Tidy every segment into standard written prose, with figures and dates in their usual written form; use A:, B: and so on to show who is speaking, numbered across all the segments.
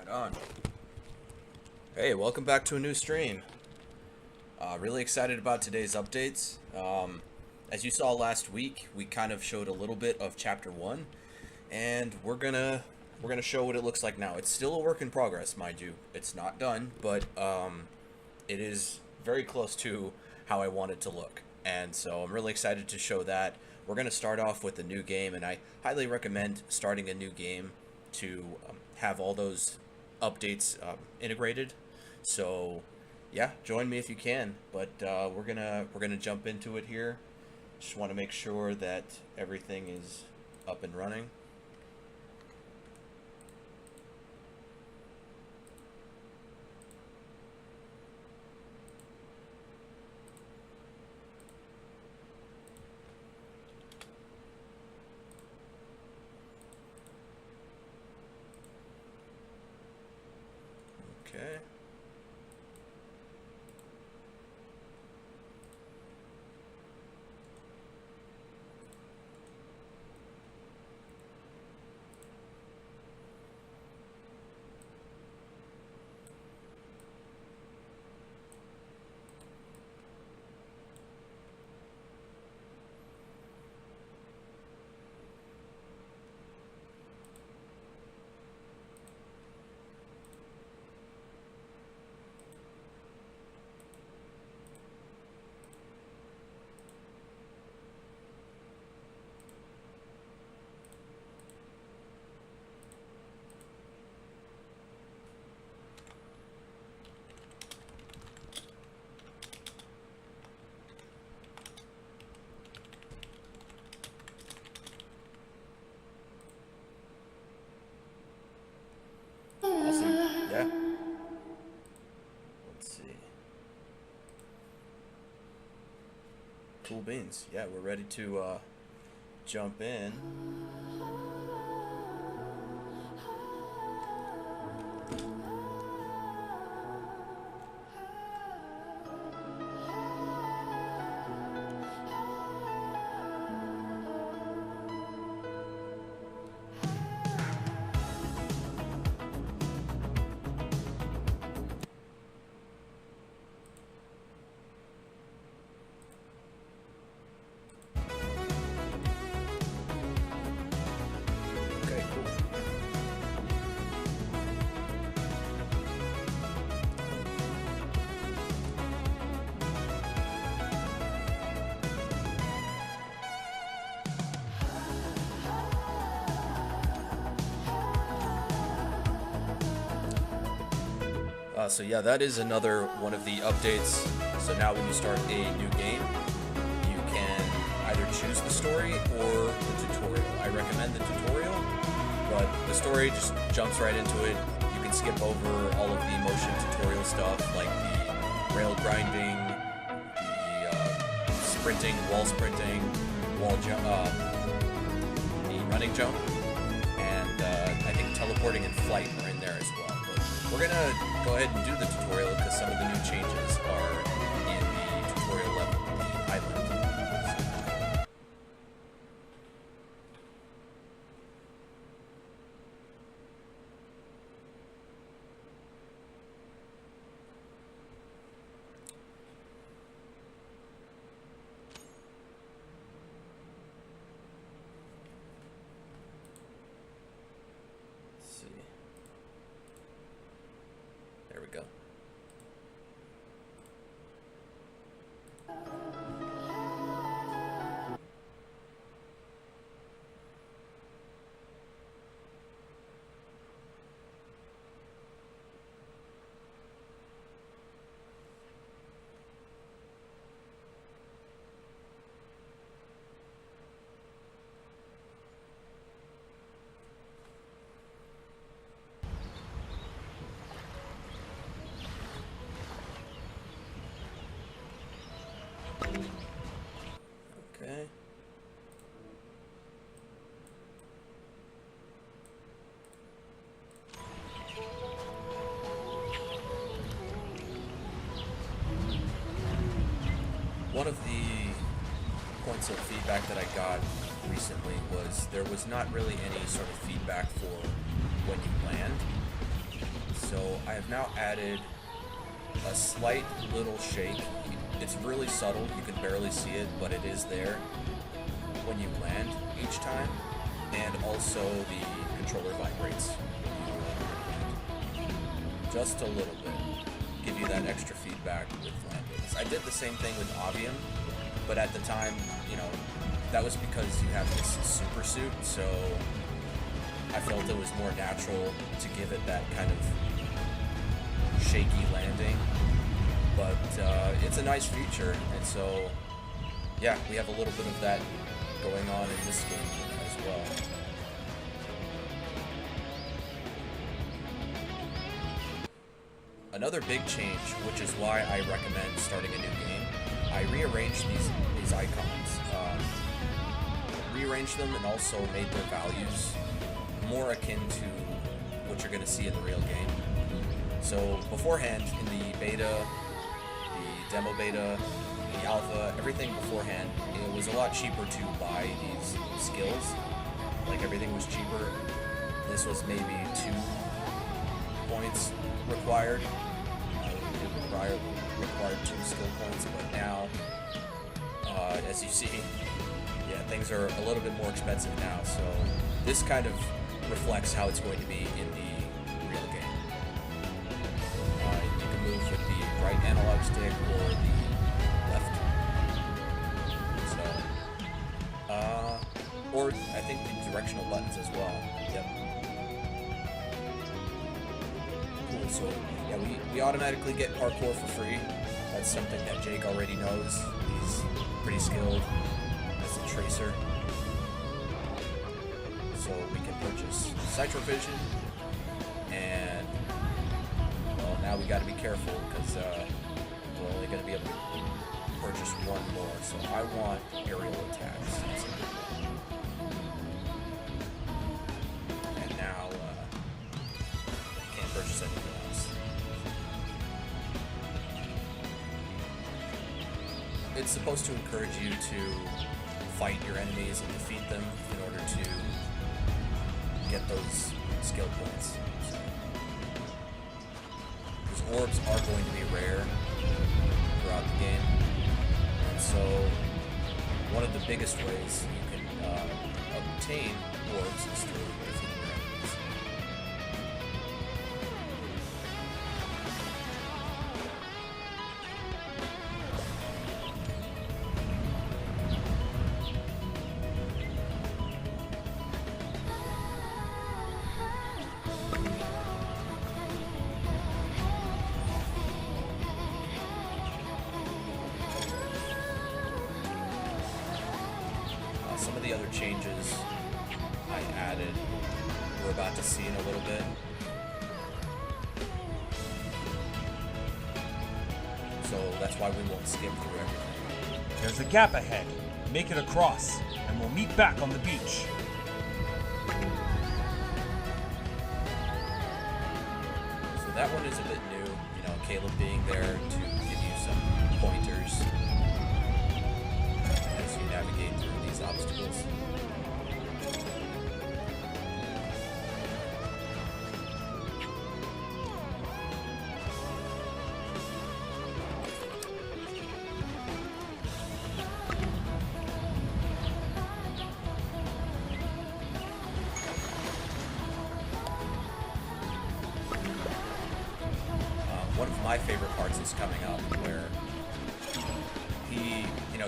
A: Right on. Hey, welcome back to a new stream. Really excited about today's updates. As you saw last week, we kind of showed a little bit of Chapter 1, and we're gonna show what it looks like now. It's still a work in progress, mind you. It's not done, but it is very close to how I want it to look. And so I'm really excited to show that. We're gonna start off with a new game, and I highly recommend starting a new game to have all those updates integrated. So yeah, join me if you can, but we're gonna jump into it here. Just want to make sure that everything is up and running. Okay. Awesome. Yeah. Let's see. Cool beans. Yeah, we're ready to jump in. Okay, cool. So yeah, that is another one of the updates. So now when you start a new game, you can either choose the story or the tutorial. I recommend the tutorial, but the story just jumps right into it. You can skip over all of the motion tutorial stuff like the rail grinding, the sprinting, wall jump, the running jump, and I think teleporting and flight are in there as well. But we're gonna go ahead and do the tutorial because some of the new changes are in the tutorial level, the island. Let's see. There we go. Okay. One of the points of feedback that I got recently was there was not really any sort of feedback for when you land. So I have now added a slight little shake. It's really subtle, you can barely see it, but it is there when you land each time. And also the controller vibrates when you land. Just a little bit. Give you that extra feedback with landings. I did the same thing with Avium, but at the time, you know, that was because you have this super suit, so I felt it was more natural to give it that kind of shaky landing. But it's a nice feature, and so yeah, we have a little bit of that going on in this game as well. Another big change, which is why I recommend starting a new game, I rearranged these icons. Rearranged them and also made their values more akin to what you're going to see in the real game. So beforehand, in the beta, the demo beta, the alpha, everything beforehand, it was a lot cheaper to buy these skills. Like, everything was cheaper. This was maybe 2 points required. It required 2 skill points, but now, as you see, yeah, things are a little bit more expensive now, so this kind of reflects how it's going to be in the real game. You can move with the right analog stick or the left. So, or I think the directional buttons as well. Yep. Cool, so yeah, we automatically get parkour for free. That's something that Jake already knows. He's pretty skilled as a tracer. So we can purchase Vision, and well, now we got to be careful because we're only going to be able to purchase 1 more. So I want aerial attacks. And now I can't purchase anything else. It's supposed to encourage you to fight your enemies and defeat them in order to get those skill points. Because orbs are going to be rare throughout the game, and so one of the biggest ways you can obtain orbs is through defeating your enemies. Some of the other changes I added, we're about to see in a little bit. So that's why we won't skip through everything.
B: There's a gap ahead. Make it across, and we'll meet back on the beach.
A: So that one is a bit new, you know, Caleb being there to give you some pointers as you navigate through these obstacles. One of my favorite parts is coming up where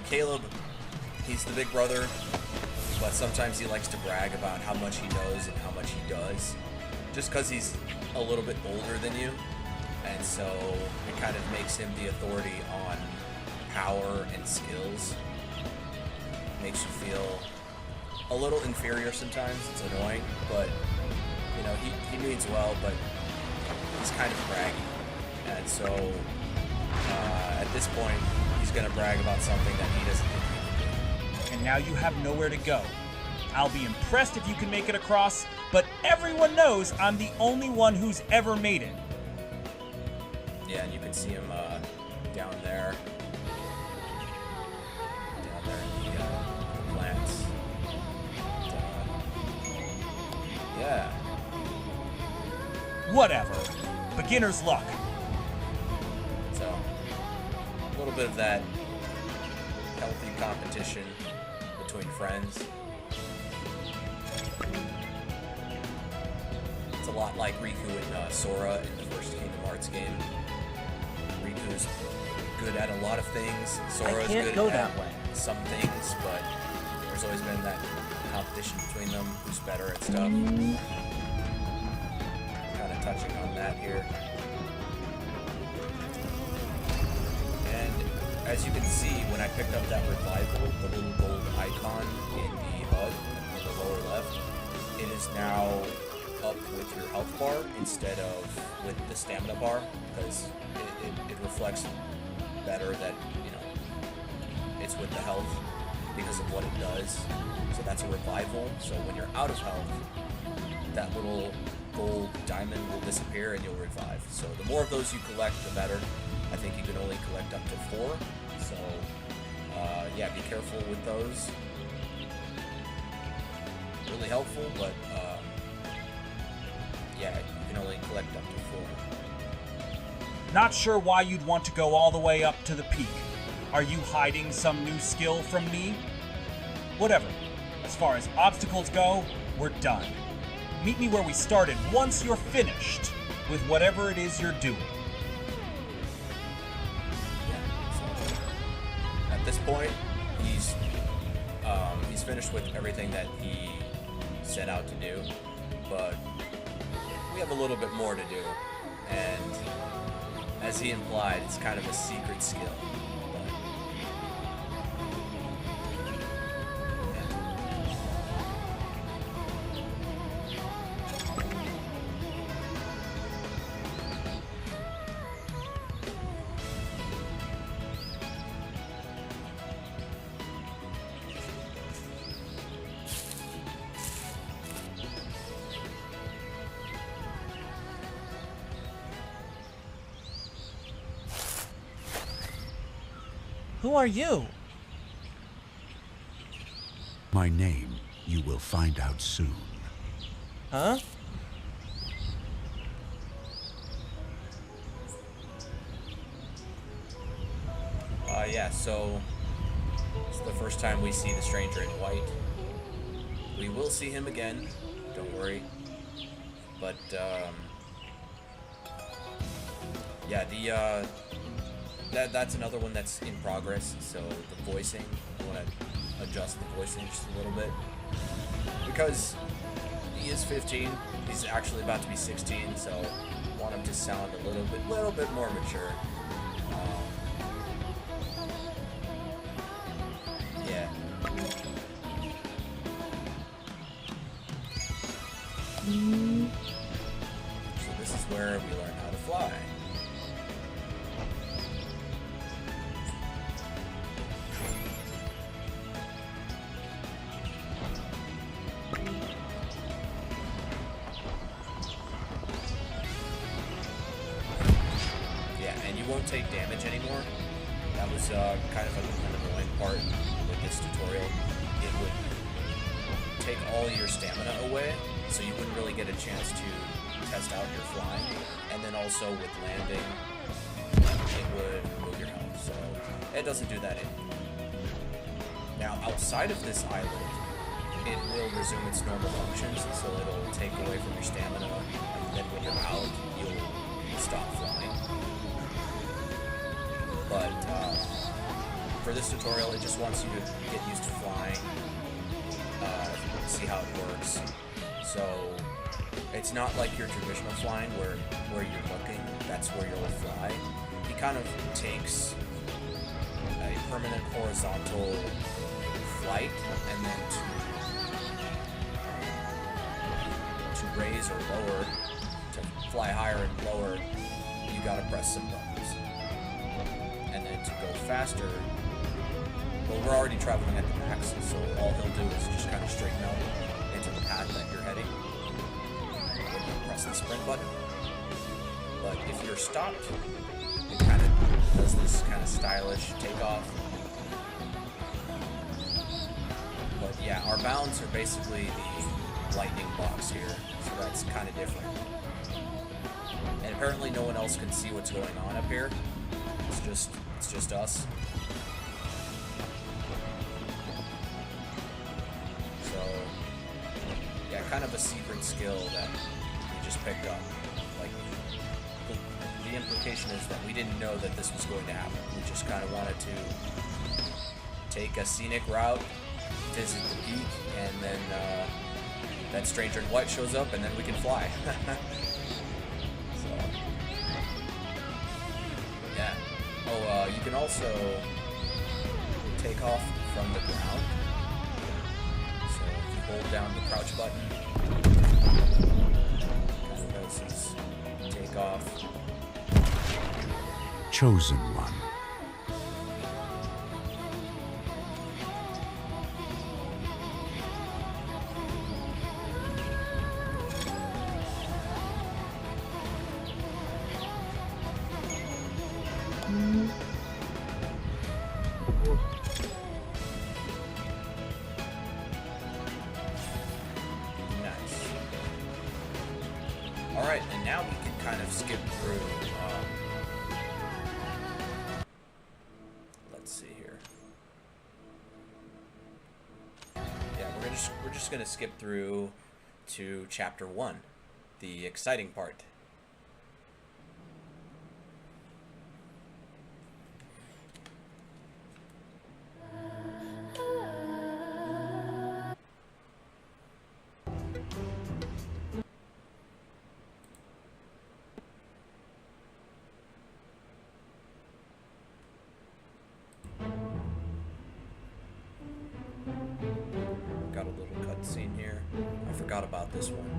A: Caleb, he's the big brother, but sometimes he likes to brag about how much he knows and how much he does, just because he's a little bit older than you, and so it kind of makes him the authority on power and skills. Makes you feel a little inferior sometimes. It's annoying, but you know, he means well, but he's kind of braggy, and so at this point he's gonna brag about something that he doesn't think he can do.
B: And now you have nowhere to go. I'll be impressed if you can make it across, but everyone knows I'm the only one who's ever made it.
A: Yeah, and you can see him down there. Down there in the plants. And, yeah.
B: Whatever. beginner's luck.
A: So, a little bit of that healthy competition between friends. It's a lot like Riku and Sora in the first Kingdom Hearts game. Riku's good at a lot of things. Sora's good at some things, but there's always been that competition between them, who's better at stuff. Kind of touching on that here. And as you can see, when I picked up that revival, the little gold icon in the HUD in the lower left, it is now up with your health bar instead of with the stamina bar, because it reflects better that, you know, it's with the health because of what it does. So that's a revival. So when you're out of health, that little gold diamond will disappear and you'll revive. So the more of those you collect, the better. I think you can only collect up to 4. So yeah, be careful with those. Really helpful, but yeah, you can only collect up to 4.
B: Not sure why you'd want to go all the way up to the peak. Are you hiding some new skill from me? Whatever. As far as obstacles go, we're done. Meet me where we started once you're finished with whatever it is you're doing.
A: Yeah, so at this point, he's finished with everything that he set out to do, but we have a little bit more to do, and as he implied, it's kind of a secret skill.
C: Who are you?
D: My name you will find out soon.
C: Huh?
A: Yeah, so it's the first time we see the stranger in white. We will see him again, don't worry. But, yeah, that's another one that's in progress, so the voicing, I want to adjust the voicing just a little bit. Because he is 15, he's actually about to be 16, so I want him to sound a little bit more mature. Yeah. So this is where we learn how to fly. Won't take damage anymore. That was kind of an annoying part with this tutorial. It would take all your stamina away, so you wouldn't really get a chance to test out your flying. And then also with landing, it would remove your health. So it doesn't do that anymore. Now outside of this island, it will resume its normal functions, so it'll take away from your stamina, and then when you're out, you'll stop flying. But for this tutorial, it just wants you to get used to flying, see how it works. So it's not like your traditional flying where you're looking, that's where you'll fly. He kind of takes a permanent horizontal flight, and then to raise or lower, to fly higher and lower, you gotta press some buttons. And then to go faster, well, we're already traveling at the max, so all he'll do is just kind of straighten out into the path that you're heading. And you press the sprint button. But if you're stopped, it kind of does this kind of stylish takeoff. But yeah, our bounds are basically the lightning box here, so that's kind of different. And Apparently no one else can see what's going on up here. It's just us. So, yeah, kind of a secret skill that we just picked up. Like, the implication is that we didn't know that this was going to happen. We just kind of wanted to take a scenic route, visit the peak, and then that stranger in white shows up, and then we can fly. So, yeah. Oh, you can also take off from the ground. So if you hold down the crouch button, kind of does this take off.
D: Chosen one.
A: Nice. Alright, and now we can kind of skip through. Let's see here. Yeah, we're just gonna skip through to chapter 1, the exciting part. Got a little cutscene here. I forgot about this one.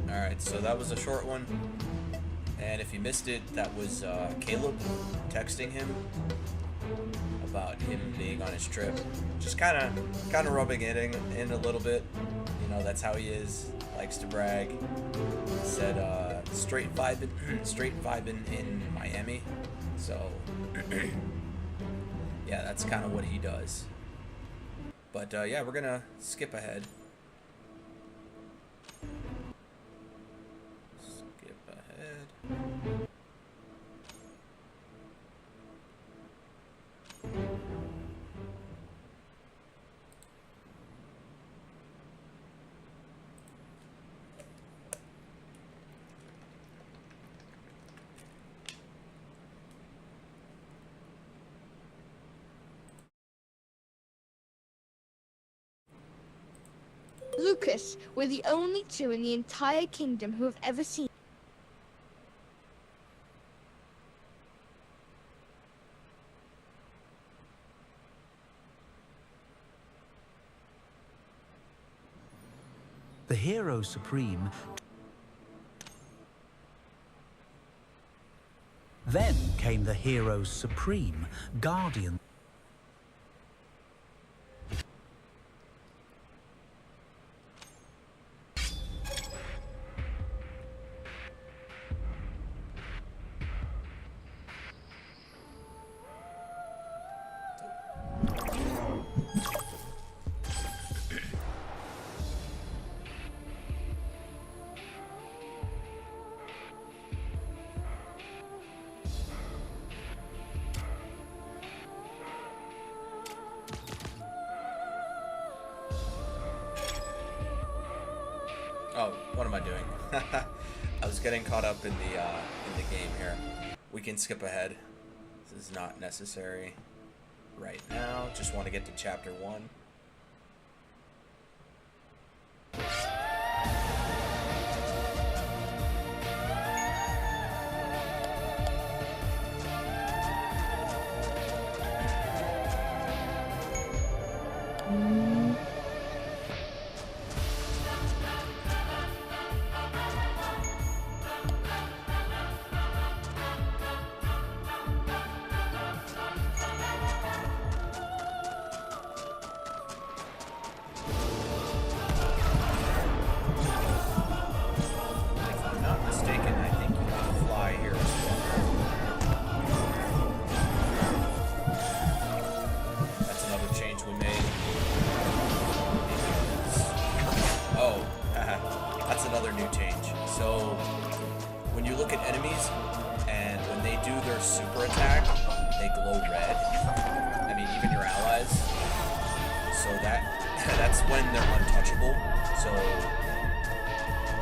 A: Alright, so that was a short one. And if you missed it, that was Caleb texting him about him being on his trip. Just kind of rubbing it in a little bit. You know, that's how he is. Likes to brag. He said straight vibing in Miami. So yeah, that's kind of what he does. But yeah, we're gonna skip ahead.
E: Lucas, we're the only two in the entire kingdom who have ever seen.
F: The hero supreme. Then came the hero supreme, guardian.
A: Oh, what am I doing? I was getting caught up in the game here. We can skip ahead. This is not necessary right now. Just want to get to chapter 1. new change. So when you look at enemies and when they do their super attack, they glow red. I mean, even your allies. So that's when they're untouchable. So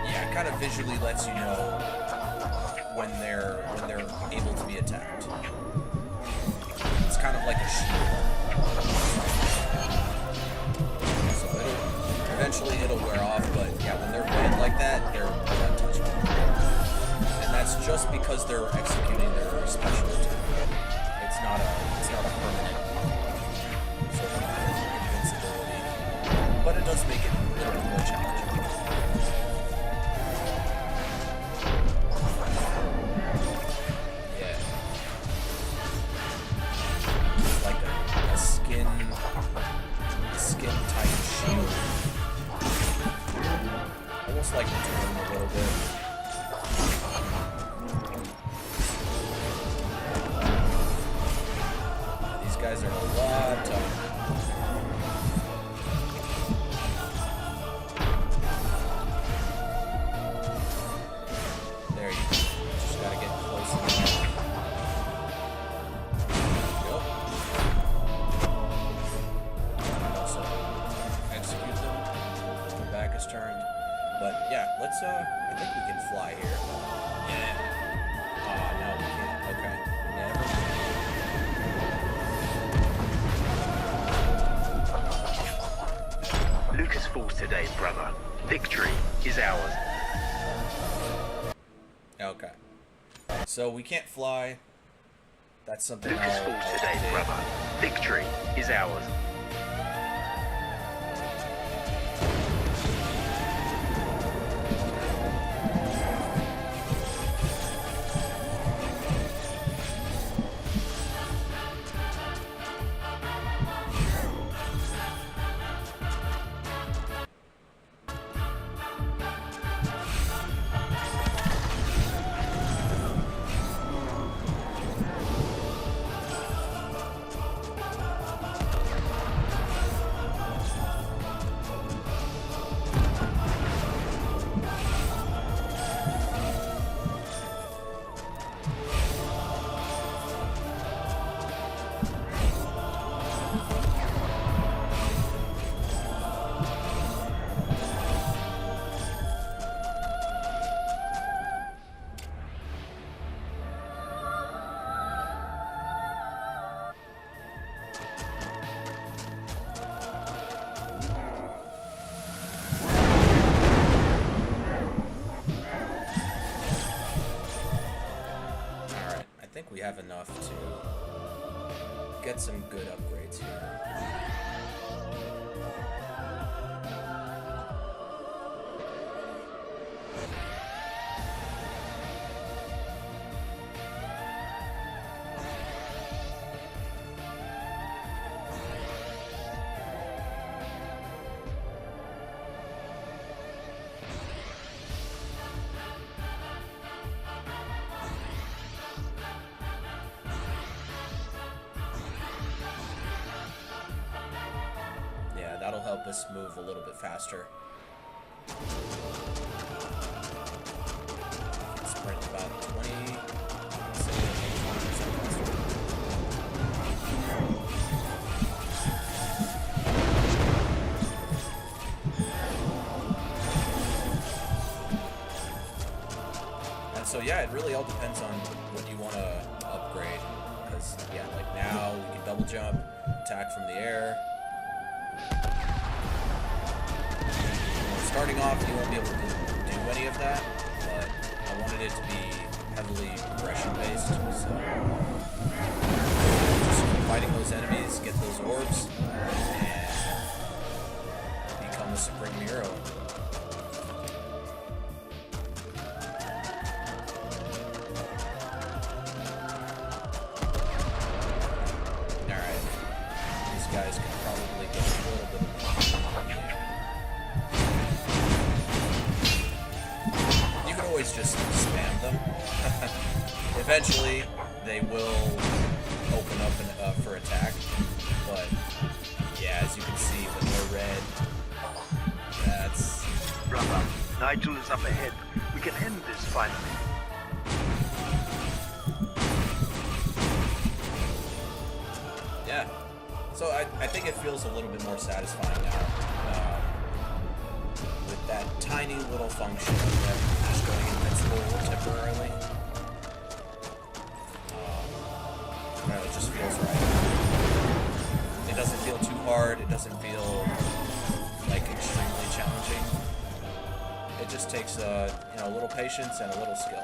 A: yeah, it kind of visually lets you know when they're able to be attacked. It's kind of like a shield. So eventually it'll wear off, but yeah, when they're red like that, they're untouchable. And that's just because they're executing their special attack. It's not a permanent sort of invincibility. But it does make it a little bit more challenging. Yeah. It's like a skin type shield. Almost like the Doom a little bit. These guys are a lot tougher. There you go. Just gotta get close enough. Yep. Also execute them. Their back is turned. But yeah, let's I think we can fly here. Yeah. No, we can't. Okay. Never.
G: Lucas falls today, brother. Victory is ours.
A: Okay. So we can't fly. That's something
G: Lucas
A: I'll
G: falls today,
A: update.
G: brother. Victory is ours.
A: We have enough to get some good upgrades here. That'll help us move a little bit faster. Sprint about 20, say 20% faster. And so yeah, it really all depends on what you want to upgrade. Because yeah, like now we can double jump, attack from the air. Starting off, you won't be able to do any of that, but I wanted it to be heavily progression-based, so just keep fighting those enemies, get those orbs, and become a supreme hero. Alright, these guys can probably get a little bit of always just spam them. Eventually, they will open up for attack, but yeah, as you can see, when they're red, that's...
G: Brother, Nigel is up ahead. We can end this finally.
A: Yeah. So I think it feels a little bit more satisfying now. With that tiny little function that just going invincible temporarily. I don't know, it just feels right. It doesn't feel too hard. It doesn't feel like extremely challenging. It just takes a little patience and a little skill.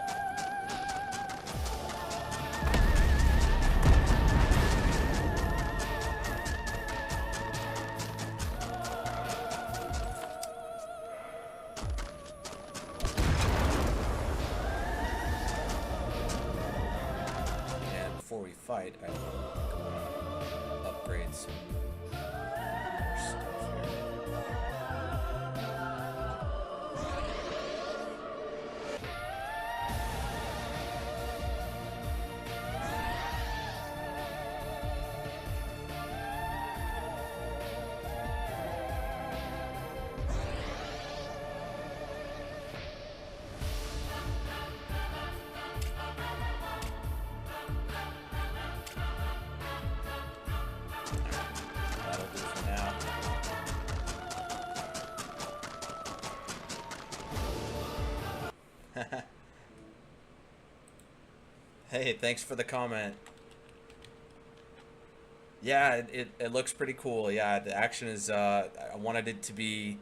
A: And before we fight, I will upgrade some more stuff here. That'll do for now. Hey, thanks for the comment. Yeah, it looks pretty cool. Yeah, the action is, I wanted it to be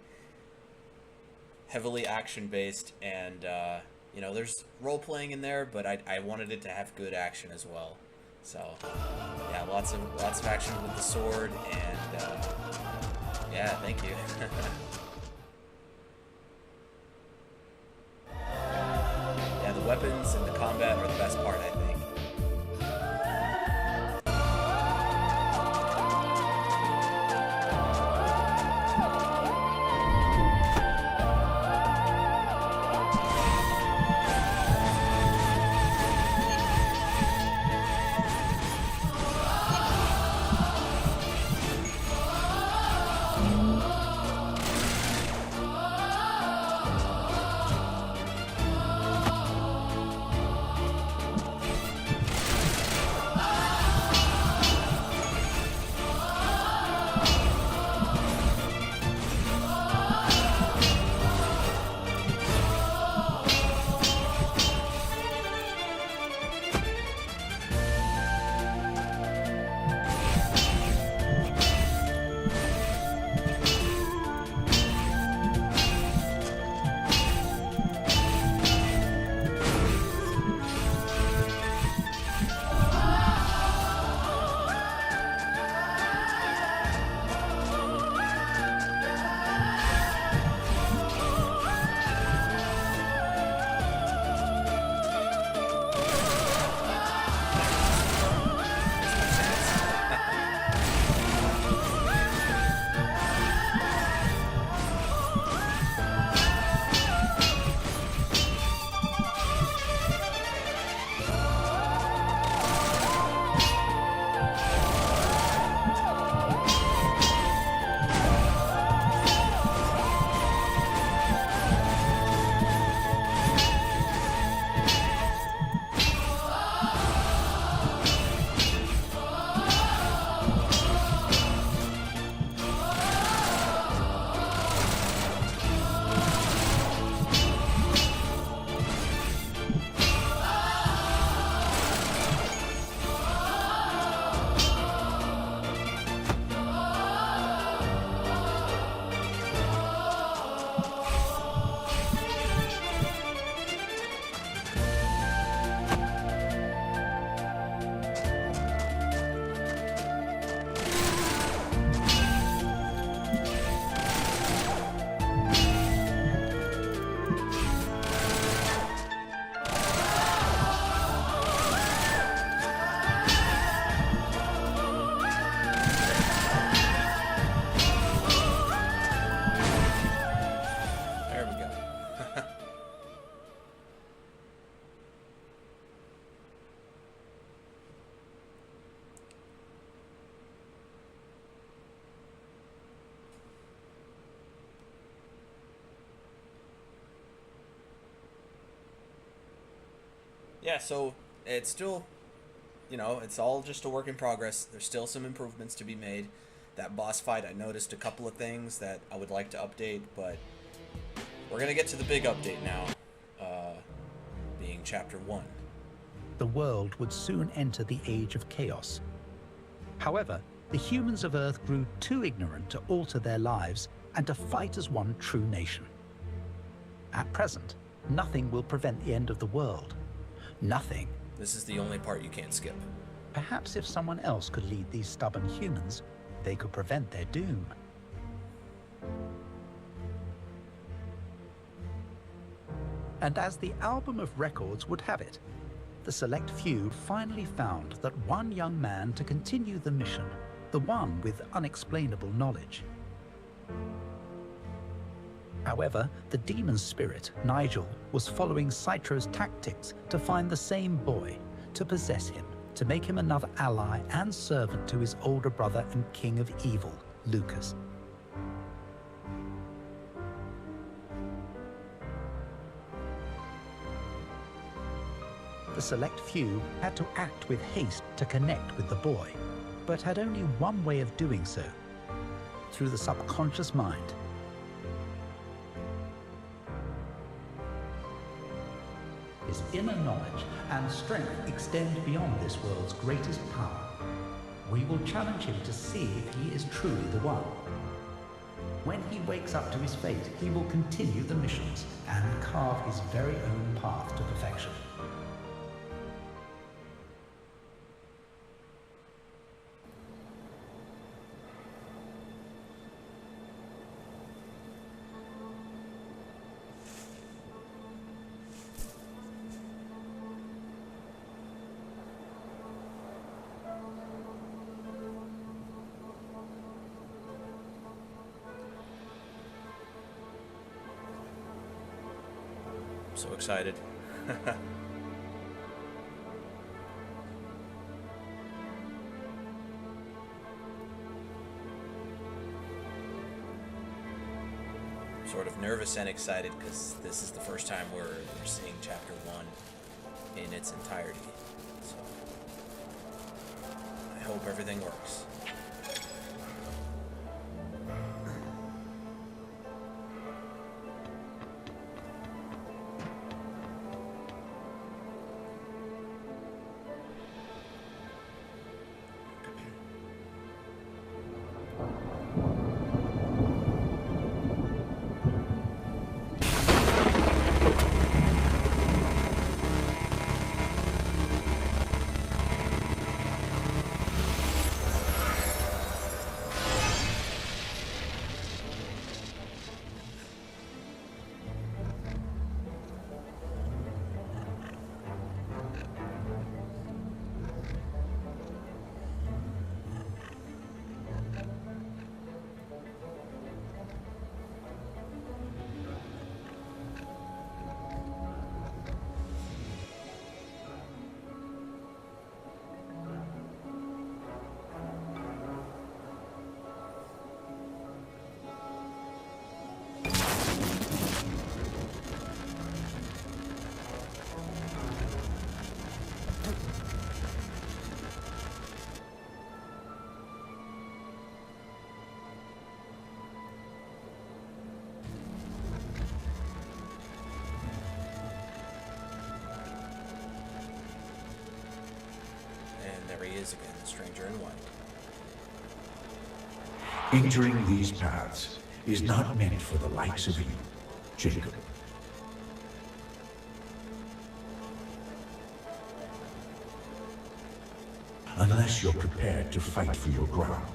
A: heavily action-based, and, there's role-playing in there, but I wanted it to have good action as well. So, yeah, lots of action with the sword, and, yeah, thank you. Yeah, the weapons and the combat are the best part, I think. yeah, so it's still, it's all just a work in progress. There's still some improvements to be made. That boss fight, I noticed a couple of things that I would like to update, but we're going to get to the big update now, being Chapter 1.
F: The world would soon enter the Age of Chaos. However, the humans of Earth grew too ignorant to alter their lives and to fight as one true nation. At present, nothing will prevent the end of the world. Nothing.
A: This is the only part you can't skip.
F: Perhaps if someone else could lead these stubborn humans, they could prevent their doom. And as the album of records would have it, the select few finally found that one young man to continue the mission, the one with unexplainable knowledge. However, the demon spirit, Nigel, was following Citro's tactics to find the same boy, to possess him, to make him another ally and servant to his older brother and king of evil, Lucas. The select few had to act with haste to connect with the boy, but had only one way of doing so, through the subconscious mind. His inner knowledge and strength extend beyond this world's greatest power. We will challenge him to see if he is truly the one. When he wakes up to his fate, he will continue the missions and carve his very own path to perfection.
A: So excited. Sort of nervous and excited because this is the first time we're seeing Chapter 1 in its entirety. So I hope everything works. There he is again, the stranger in white.
D: Entering these paths is not meant for the likes of you, Jacob. Unless you're prepared to fight for your ground.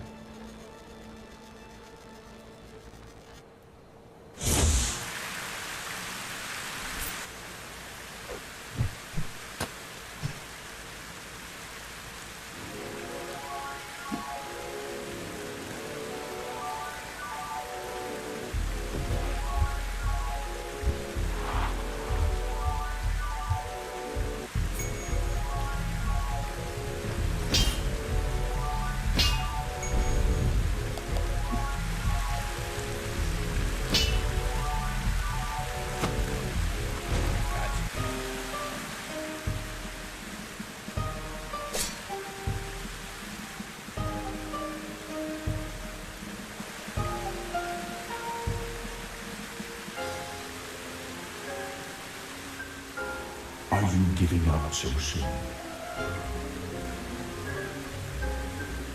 D: giving up so soon.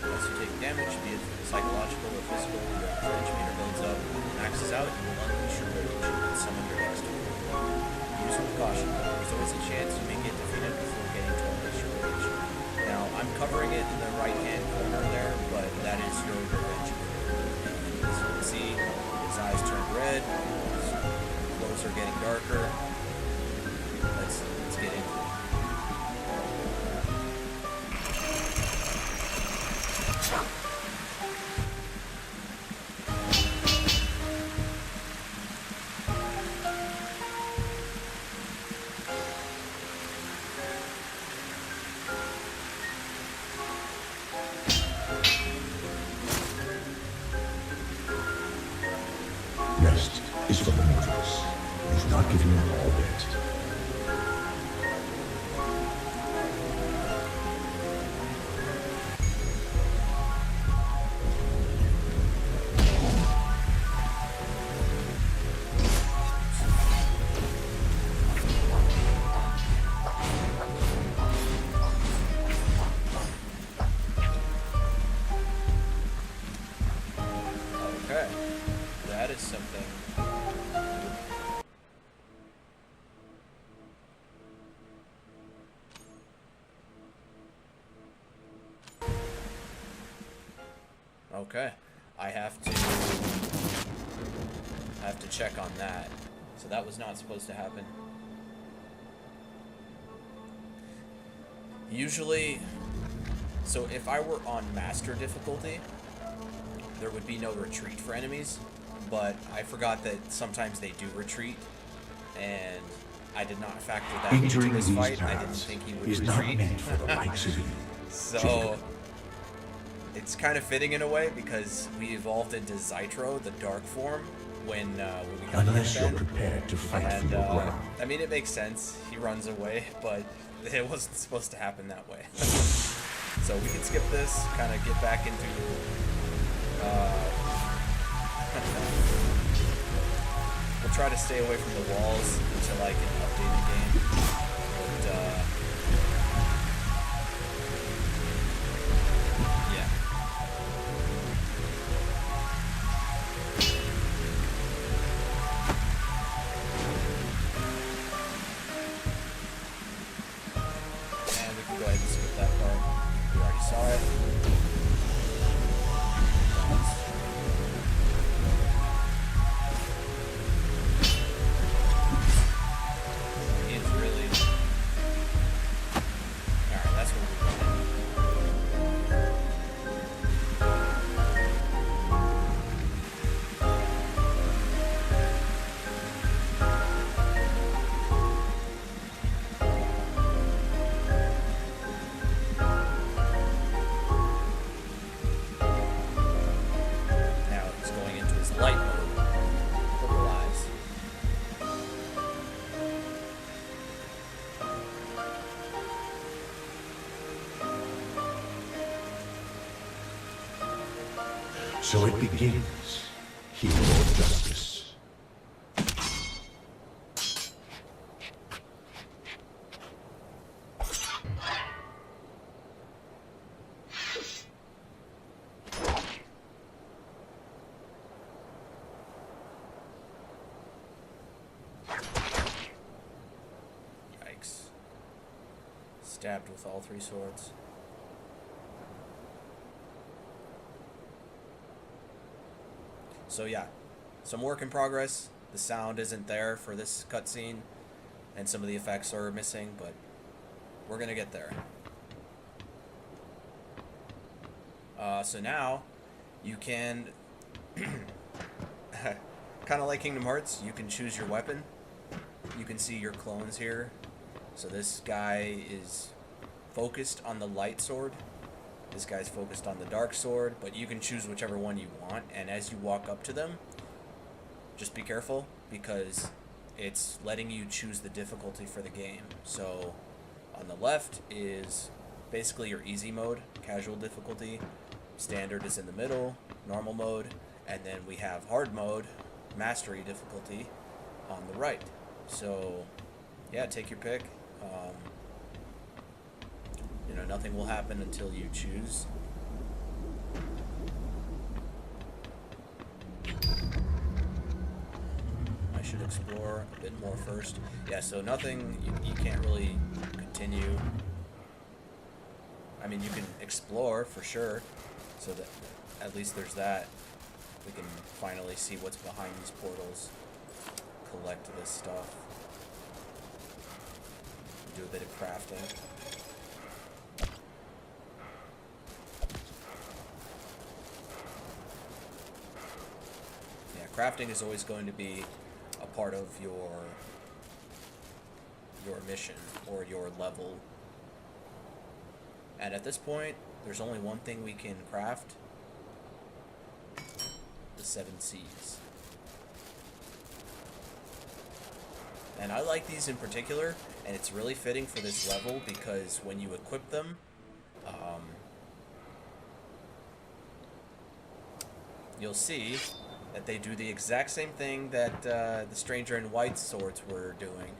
A: As you take damage, be it psychological or physical, your rage meter builds up, maxes out, you will unleash your rage and summon your next tool. Use with caution, though. There's always a chance you may get defeated before getting to unleash your rage. Now, I'm covering it in the right-hand corner there, but that is your revenge meter. As you can see, his eyes turn red, his clothes are getting darker. Let's get into it.
D: Rest is for the mortals. You've not given your all yet.
A: Okay, that is something. Okay, I have to check on that. So that was not supposed to happen. Usually, so if I were on master difficulty, there would be no retreat for enemies, but I forgot that sometimes they do retreat, and I did not factor that into
D: Entering
A: this
D: these
A: fight. I didn't
D: paths
A: think he would
D: is not
A: retreat.
D: meant for the likes of you.
A: So it's kind of fitting in a way because we evolved into Zytro, the dark form, when we got
D: Unless
A: the
D: you're
A: event.
D: prepared to fight for
A: And
D: your ground.
A: I mean, it makes sense. He runs away, but it wasn't supposed to happen that way. So we can skip this, kind of get back into. We'll try to stay away from the walls until I can update the game. But yeah. And we can go ahead and skip that part. We already saw it. He is really... Alright, that's what we're doing. Now he's going into his light mode. Purple eyes.
D: So it begins. Hero of justice.
A: Yikes. Stabbed with all three swords. So yeah, some work in progress. The sound isn't there for this cutscene, and some of the effects are missing, but we're gonna get there. So now, you can, kind of like Kingdom Hearts, you can choose your weapon. You can see your clones here. So this guy is focused on the light sword. This guy's focused on the dark sword, but you can choose whichever one you want, and as you walk up to them, just be careful, because it's letting you choose the difficulty for the game. So, on the left is basically your easy mode, casual difficulty, standard is in the middle, normal mode, and then we have hard mode, mastery difficulty, on the right. So, yeah, take your pick. You know, nothing will happen until you choose. I should explore a bit more first. Yeah, so nothing, you can't really continue. I mean, you can explore for sure, so that at least there's that. We can finally see what's behind these portals, collect this stuff, do a bit of crafting. Yeah, crafting is always going to be a part of your mission or your level. And at this point, there's only one thing we can craft. The 7 Cs. And I like these in particular, and it's really fitting for this level because when you equip them, you'll see that they do the exact same thing that the Stranger in White swords were doing,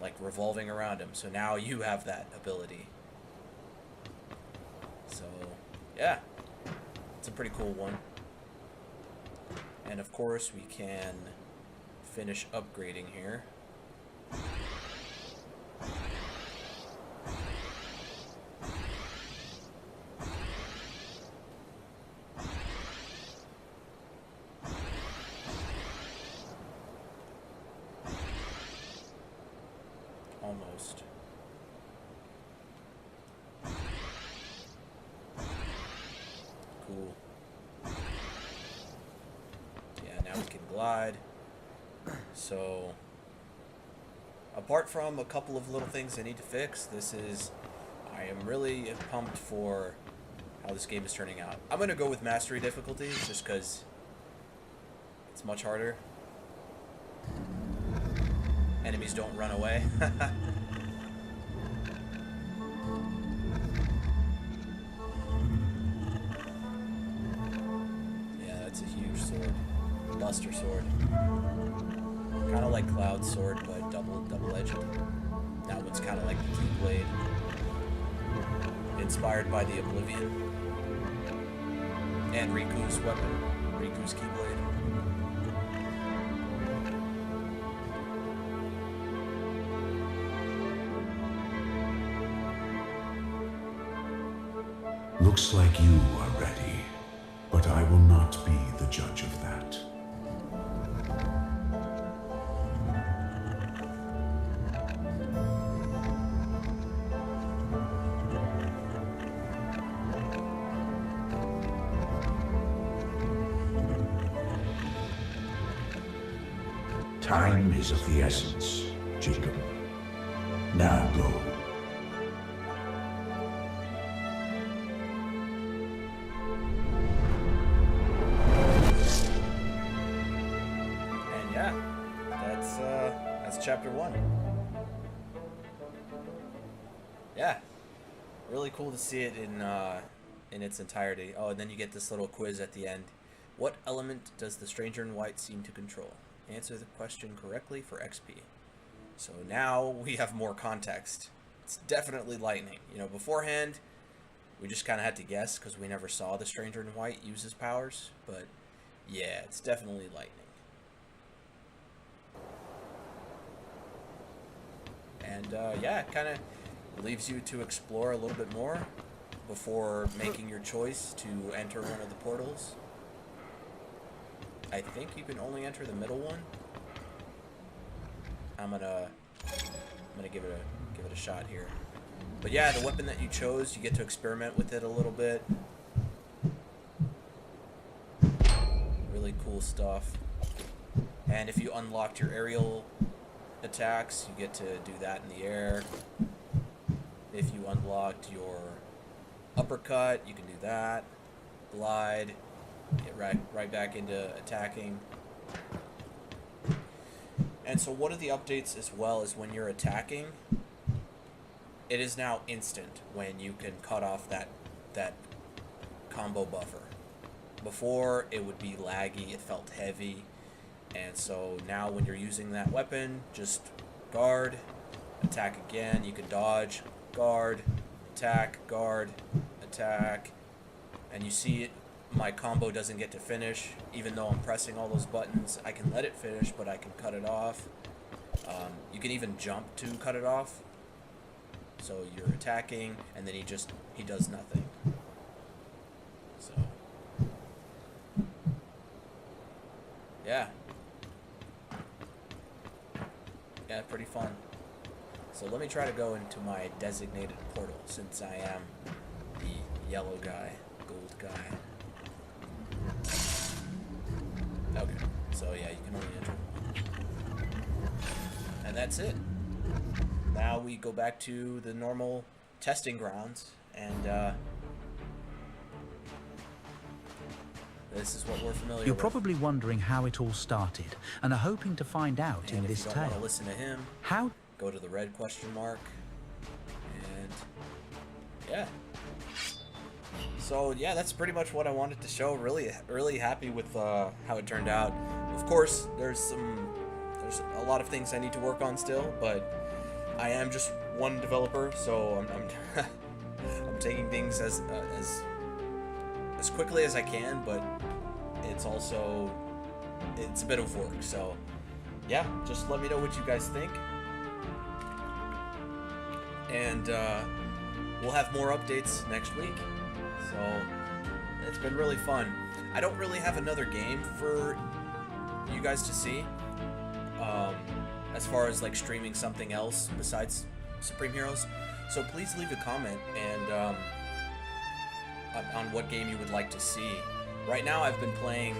A: like revolving around him. So now you have that ability. So, yeah, it's a pretty cool one. And of course, we can finish upgrading here. Almost. Cool. Yeah, now we can glide. So, apart from a couple of little things I need to fix, I am really pumped for how this game is turning out. I'm going to go with mastery difficulty just because it's much harder. Enemies don't run away. Yeah, that's a huge sword. Buster sword. Kind of like Cloud's sword, but double-edged. That one's kind of like the Keyblade. Inspired by the Oblivion. And Riku's weapon. Riku's Keyblade.
D: Looks like you are ready, but I will not be the judge of that. Time is of the essence, Jacob. Now go.
A: And yeah, that's chapter 1. Yeah, really cool to see it in its entirety. Oh, and then you get this little quiz at the end. What element does the Stranger in White seem to control? Answer the question correctly for XP. So now we have more context. It's definitely lightning. You know, beforehand, we just kind of had to guess because we never saw the Stranger in White use his powers. But yeah, it's definitely lightning. And yeah, it kind of leaves you to explore a little bit more before making your choice to enter one of the portals. I think you can only enter the middle one. I'm gonna give it a shot here. But yeah, the weapon that you chose, you get to experiment with it a little bit. Really cool stuff. And if you unlocked your aerial attacks, you get to do that in the air. If you unlocked your uppercut, you can do that. Glide. Get right back into attacking. And so one of the updates as well is when you're attacking, it is now instant when you can cut off that combo buffer. Before, it would be laggy, it felt heavy, and so now when you're using that weapon, just guard, attack again, you can dodge, guard, attack, guard, attack, and you see it, my combo doesn't get to finish, even though I'm pressing all those buttons. I can let it finish, but I can cut it off. You can even jump to cut it off. So you're attacking, and then he does nothing. So, yeah. Yeah, pretty fun. So let me try to go into my designated portal, since I am the yellow guy, gold guy. Okay, so yeah, you can only enter. And that's it. Now we go back to the normal testing grounds, and this is what we're familiar
F: You're
A: with.
F: probably wondering how it all started and are hoping to find out
A: And
F: in
A: if
F: this
A: you don't want to
F: tale.
A: listen to him,
F: How
A: go to the red question mark, and yeah. So yeah, that's pretty much what I wanted to show. Really happy with how it turned out. Of course, there's a lot of things I need to work on still, but I am just one developer, so I'm I'm taking things as quickly as I can, but it's a bit of work. So yeah, just let me know what you guys think, and we'll have more updates next week. So it's been really fun. I don't really have another game for you guys to see, as far as like streaming something else besides Supreme Heroes. So please leave a comment and on what game you would like to see. Right now I've been playing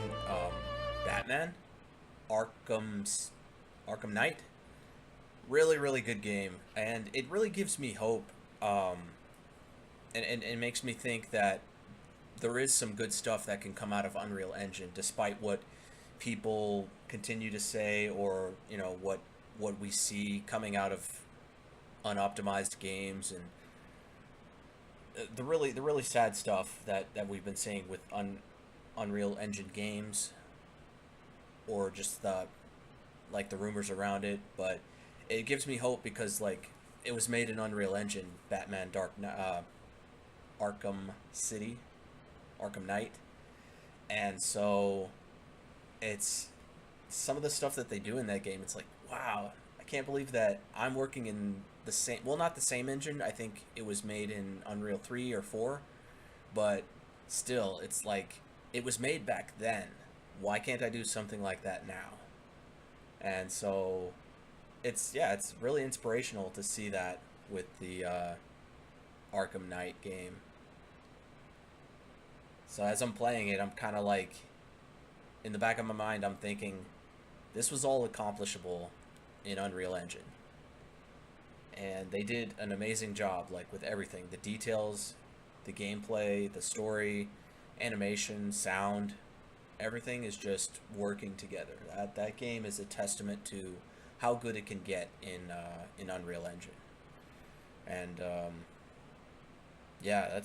A: Batman Arkham Knight. Really good game, and it really gives me hope, and it makes me think that there is some good stuff that can come out of Unreal Engine, despite what people continue to say, or you know what we see coming out of unoptimized games, and the really sad stuff that we've been seeing with Unreal Engine games, or just the rumors around it. But it gives me hope because like it was made in Unreal Engine, Batman Arkham Knight, and so it's some of the stuff that they do in that game. It's like, wow, I can't believe that I'm working in the same, well, not the same engine. I think it was made in Unreal 3 or 4, but still, it's like it was made back then. Why can't I do something like that now? And so it's really inspirational to see that with the Arkham Knight game. So as I'm playing it, I'm kind of like, in the back of my mind, I'm thinking, this was all accomplishable in Unreal Engine. And they did an amazing job, like with everything. The details, the gameplay, the story, animation, sound, everything is just working together. That game is a testament to how good it can get in Unreal Engine. And yeah,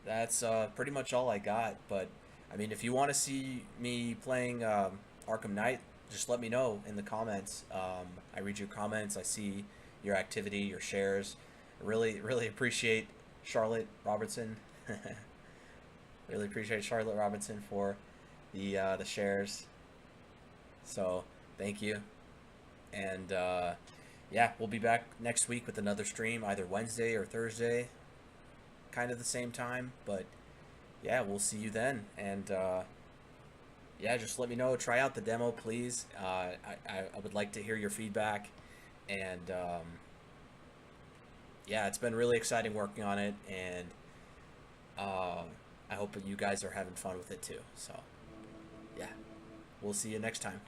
A: that's pretty much all I got. But I mean, if you want to see me playing Arkham Knight, just let me know in the comments. I read your comments. I see your activity, your shares. I really appreciate Charlotte Robertson. Really appreciate Charlotte Robinson for the shares. So thank you. And yeah, we'll be back next week with another stream, either Wednesday or Thursday, kind of the same time. But yeah, we'll see you then. And yeah, just let me know. Try out the demo, please. I would like to hear your feedback. And yeah, it's been really exciting working on it, and I hope that you guys are having fun with it too. So yeah, we'll see you next time.